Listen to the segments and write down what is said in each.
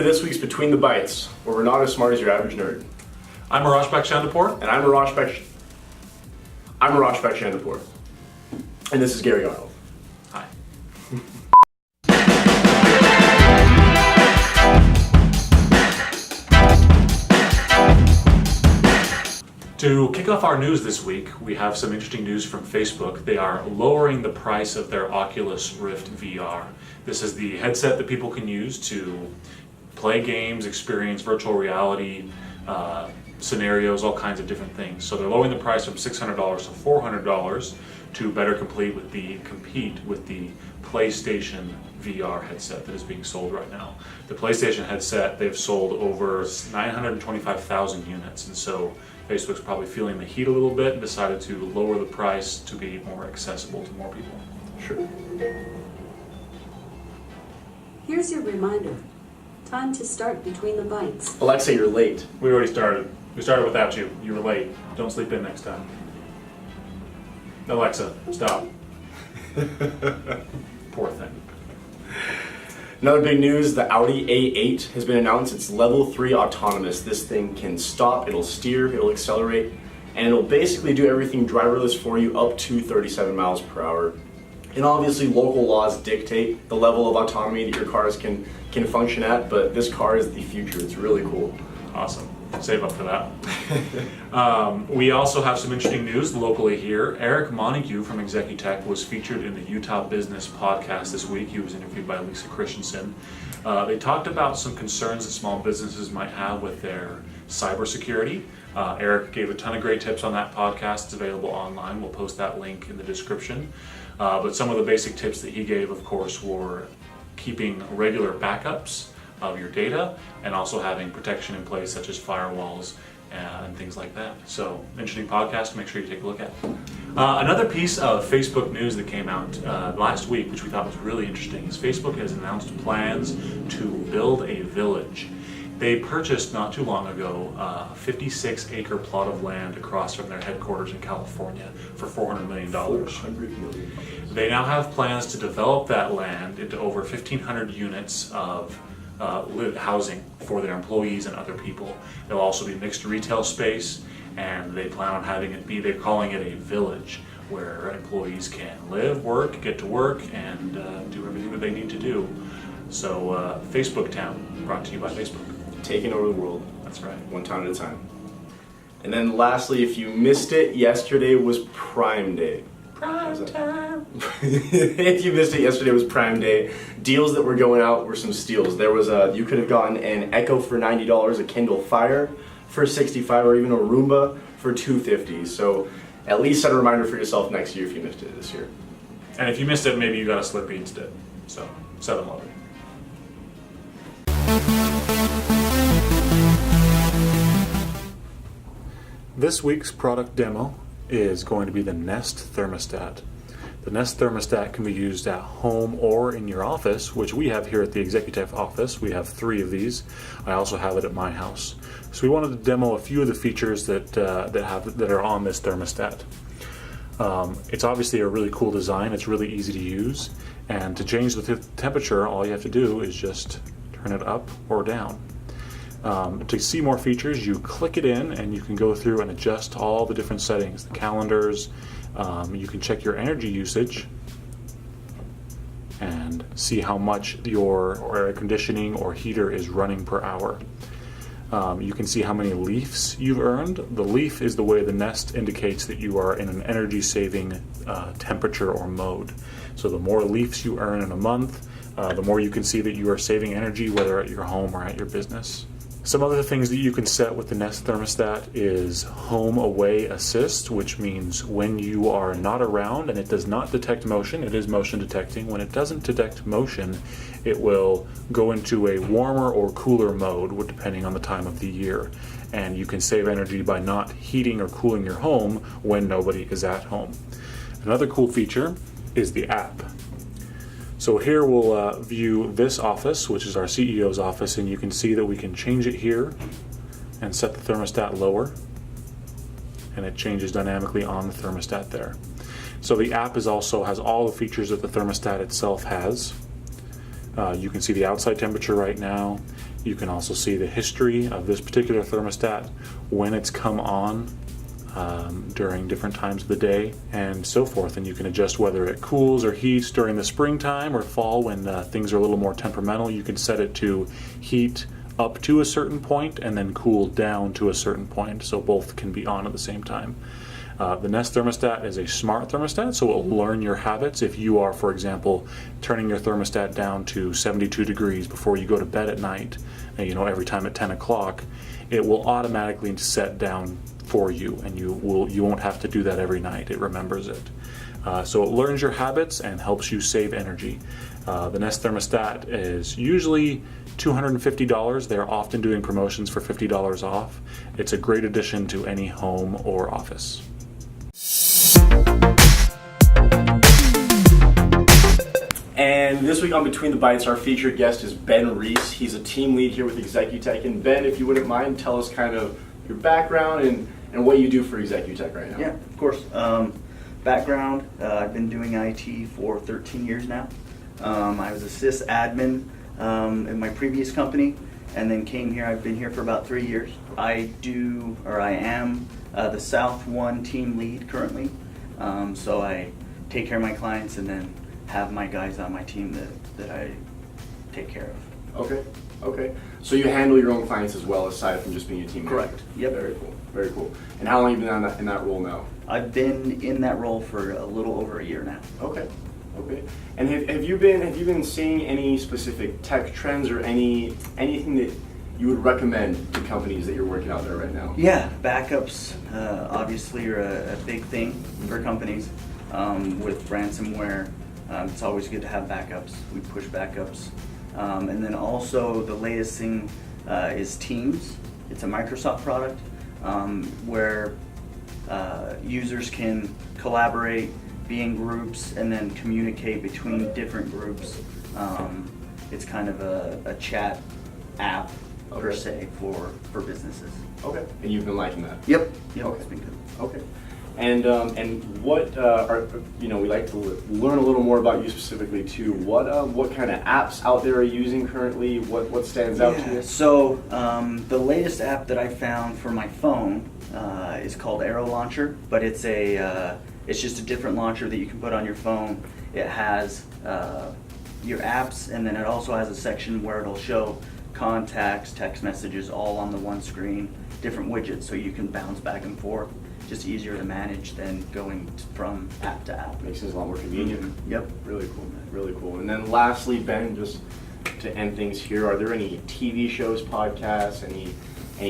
this week's Between the Bytes, where we're not as smart as your average nerd. I'm Arashbek Chandapur. And I'm Arashbek Chandapur. And this is Gary Arnold. Hi. To kick off our news this week, we have some interesting news from Facebook. They are lowering the price of their Oculus Rift VR. This is the headset that people can use to play games, experience virtual reality, scenarios, all kinds of different things. So they're lowering the price from $600 to $400 to better compete with the PlayStation VR headset that is being sold right now. The PlayStation headset, they've sold over 925,000 units, and so Facebook's probably feeling the heat a little bit and decided to lower the price to be more accessible to more people. Sure. Here's your reminder. Time to start Between the Bytes. Alexa, you're late. We already started. We started without you. You were late. Don't sleep in next time. Alexa, stop. Poor thing. Another big news, the Audi A8 has been announced. It's level 3 autonomous. This thing can stop, it'll steer, it'll accelerate, and it'll basically do everything driverless for you up to 37 miles per hour. And obviously local laws dictate the level of autonomy that your cars can function at, but this car is the future. It's really cool. Awesome. Save up for that. We also have some interesting news locally here. Eric Montague from Executech was featured in the Utah Business podcast this week. He was interviewed by Lisa Christensen. They talked about some concerns that small businesses might have with their cybersecurity. Eric gave a ton of great tips on that podcast. It's available online. We'll post that link in the description. But some of the basic tips that he gave, of course, were keeping regular backups of your data and also having protection in place such as firewalls and things like that. So, interesting podcast, make sure you take a look at it. Another piece of Facebook news that came out last week, which we thought was really interesting, is Facebook has announced plans to build a village. They purchased not too long ago a 56-acre plot of land across from their headquarters in California for $400 million. $400 million. They now have plans to develop that land into over 1,500 units of housing for their employees and other people. There'll also be mixed retail space, and they plan on having it be, they're calling it a village, where employees can live, work, get to work, and do everything that they need to do. So Facebook Town, brought to you by Facebook. Taking over the world. That's right. One town at a time. And then lastly, if you missed it, yesterday was Prime Day. Prime time. If you missed it, yesterday was Prime Day. Deals that were going out were some steals. There was you could have gotten an Echo for $90, a Kindle Fire for $65, or even a Roomba for $250. So at least set a reminder for yourself next year if you missed it this year. And if you missed it, maybe you got a Slurpee instead. So, 7-Eleven. This week's product demo is going to be the Nest thermostat. The Nest thermostat can be used at home or in your office, which we have here at the Executech office. We have 3 of these. I also have it at my house. So we wanted to demo a few of the features that are on this thermostat. It's obviously a really cool design. It's really easy to use, and to change the temperature, all you have to do is just turn it up or down. To see more features, you click it in and you can go through and adjust all the different settings, the calendars. You can check your energy usage and see how much your air conditioning or heater is running per hour. You can see how many leafs you've earned. The leaf is the way the Nest indicates that you are in an energy saving temperature or mode. So the more leafs you earn in a month, the more you can see that you are saving energy, whether at your home or at your business. Some other things that you can set with the Nest thermostat is Home Away Assist, which means when you are not around and it does not detect motion, it is motion detecting. When it doesn't detect motion, it will go into a warmer or cooler mode, depending on the time of the year. And you can save energy by not heating or cooling your home when nobody is at home. Another cool feature is the app. So here we'll view this office, which is our CEO's office, and you can see that we can change it here and set the thermostat lower, and it changes dynamically on the thermostat there. So the app also has all the features that the thermostat itself has. You can see the outside temperature right now. You can also see the history of this particular thermostat, when it's come on during different times of the day, and so forth. And you can adjust whether it cools or heats during the springtime or fall when things are a little more temperamental. You can set it to heat up to a certain point and then cool down to a certain point, so both can be on at the same time. The Nest thermostat is a smart thermostat, so it will learn your habits. If you are, for example, turning your thermostat down to 72 degrees before you go to bed at night, every time at 10 o'clock, it will automatically set down for you, and you won't have to do that every night. It remembers it. So it learns your habits and helps you save energy. The Nest thermostat is usually $250. They're often doing promotions for $50 off. It's a great addition to any home or office. And this week on Between the Bytes, our featured guest is Ben Reese. He's a team lead here with Executech. And Ben, if you wouldn't mind, tell us kind of your background and what you do for Executech right now. Yeah, of course. Background, I've been doing IT for 13 years now. I was a sysadmin in my previous company, and then came here. I've been here for about 3 years. I am the South 1 team lead currently. So I take care of my clients and then have my guys on my team that I take care of. Okay. So you handle your own clients as well, aside from just being a team Correct. manager? Yep. Very cool. And how long have you been in that role now? I've been in that role for a little over a year now. Okay. And have you been seeing any specific tech trends or anything that you would recommend to companies that you're working out there right now? Yeah, backups obviously are a big thing for companies. With ransomware, it's always good to have backups. We push backups. And then also the latest thing is Teams. It's a Microsoft product where users can collaborate, be in groups, and then communicate between different groups. It's kind of a chat app per se for businesses. Okay. And you've been liking that? Yep. Okay. It's been good. Okay. And what we like to learn a little more about you specifically too. What kind of apps out there are you using currently? What stands out to you? So the latest app that I found for my phone is called Arrow Launcher, but it's just a different launcher that you can put on your phone. It has your apps, and then it also has a section where it'll show contacts, text messages, all on the one screen, different widgets, so you can bounce back and forth. Just easier to manage than going from app to app. Makes things a lot more convenient. Mm-hmm. Yep. Really cool, man. Really cool. And then lastly, Ben, just to end things here, are there any TV shows, podcasts, any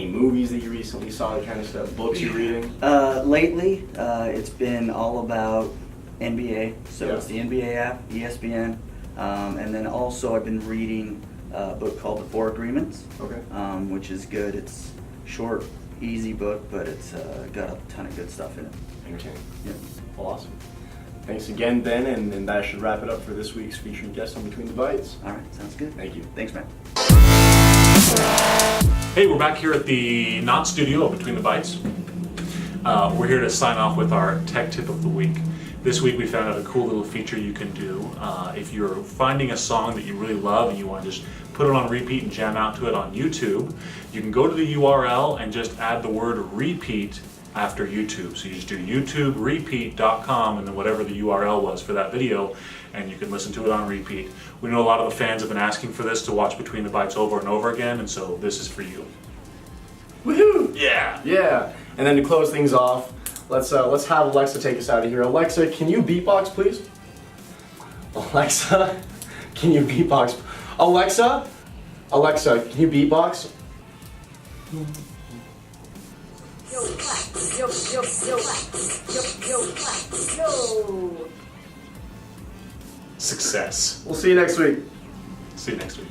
movies that you recently saw, that kind of stuff, books you're reading? Lately, it's been all about NBA. So Yeah. it's the NBA app, ESPN, and then also I've been reading a book called The Four Agreements, Okay. which is good. It's short, easy book, but it's got a ton of good stuff in it. Entertaining. Yeah. Well, awesome. Thanks again, Ben, and that should wrap it up for this week's featured guest on Between the Bytes. All right, sounds good. Thank you. Thanks, man. Hey, we're back here at the Not Studio of Between the Bytes. We're here to sign off with our tech tip of the week. This week we found out a cool little feature you can do. If you're finding a song that you really love and you want to just put it on repeat and jam out to it on YouTube, you can go to the URL and just add the word repeat after YouTube. So you just do youtuberepeat.com and then whatever the URL was for that video, and you can listen to it on repeat. We know a lot of the fans have been asking for this to watch Between the Bytes over and over again, and so this is for you. Woohoo! Yeah! Yeah. And then to close things off, let's have Alexa take us out of here. Alexa, can you beatbox, please? Alexa, can you beatbox? Alexa, can you beatbox? Yo, clap. Yo, clap. Yo, clap. Yo. Success. We'll see you next week. See you next week.